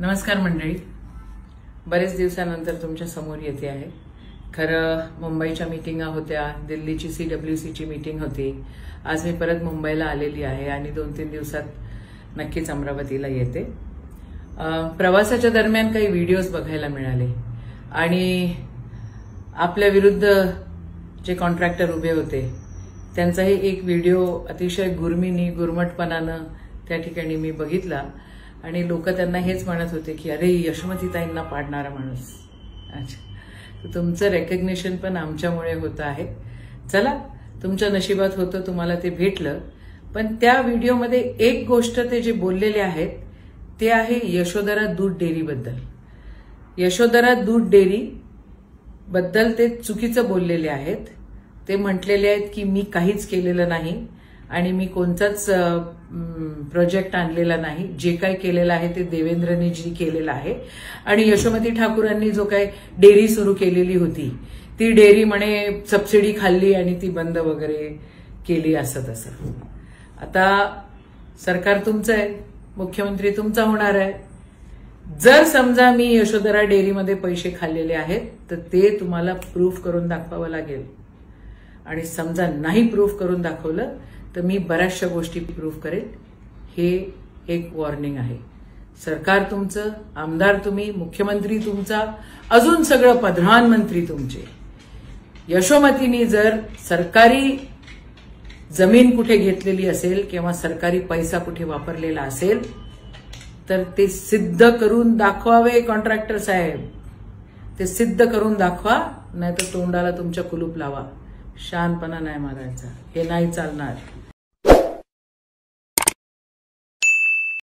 नमस्कार मंडळी, बरेच दिवसानंतर तुमच्या समोर येते आहे. खरं मुंबईच्या मीटिंगा होत्या, दिल्लीची CWCची मीटिंग होती. आज मी परत मुंबईला आलेली आहे आणि 2-3 दिवसात नक्कीच अमरावतीला येते. प्रवासाच्या दरम्यान काही व्हिडिओज बघायला मिळाले आणि आपल्या विरुद्ध जे कॉन्ट्रॅक्टर उभे होते त्यांचाही एक व्हिडिओ अतिशय गुरमटपणानं त्या ठिकाणी मी बघितला आणि लोक त्यांना हेच म्हणत होते की अरे यशोमतीताईंना पाडणारा माणूस. अच्छा, तुमचं रेकग्निशन पण आमच्यामुळे होतं आहे. चला, तुमच्या नशिबात होतं, तुम्हाला ते भेटलं. पण त्या व्हिडिओमध्ये एक गोष्ट ते जे बोललेले आहेत ते आहे यशोधरा दूध डेअरीबद्दल. यशोधरा दूध डेअरी बद्दल ते चुकीचं बोललेले आहेत. ते म्हटलेले आहेत की मी काहीच केलेलं नाही आणि मी कोणताच प्रोजेक्ट आणलेला नाही. जे काही केलेलं आहे ते देवेंद्रनीजी केलेलं आहे आणि यशोमती ठाकूरांनी जो काही डेअरी सुरू केलेली होती ती डेअरी म्हणे सबसिडी खाल्ली आणि ती बंद वगैरे केली असं तसं. आता सरकार तुमचं आहे, मुख्यमंत्री तुमचा होणार आहे. जर समजा मी यशोधरा डेअरीमध्ये पैसे खाल्लेले आहेत तर ते तुम्हाला प्रूफ करून दाखवावं लागेल आणि समजा नाही प्रूफ करून दाखवलं तर मी बऱ्याचशा गोष्टी प्रूफ करेन. हे एक वॉर्निंग आहे. सरकार तुमचं, आमदार तुम्ही, मुख्यमंत्री तुमचा, अजून सगळं प्रधानमंत्री तुमचे. यशोमतीनी जर सरकारी जमीन कुठे घेतलेली असेल किंवा सरकारी पैसा कुठे वापरलेला असेल तर ते सिद्ध करून दाखवावे. कॉन्ट्रॅक्टर साहेब, ते सिद्ध करून दाखवा, नाहीतर तोंडाला तुमच्या कुलूप लावा. शानपणा नाही मारायचा, हे नाही चालणार.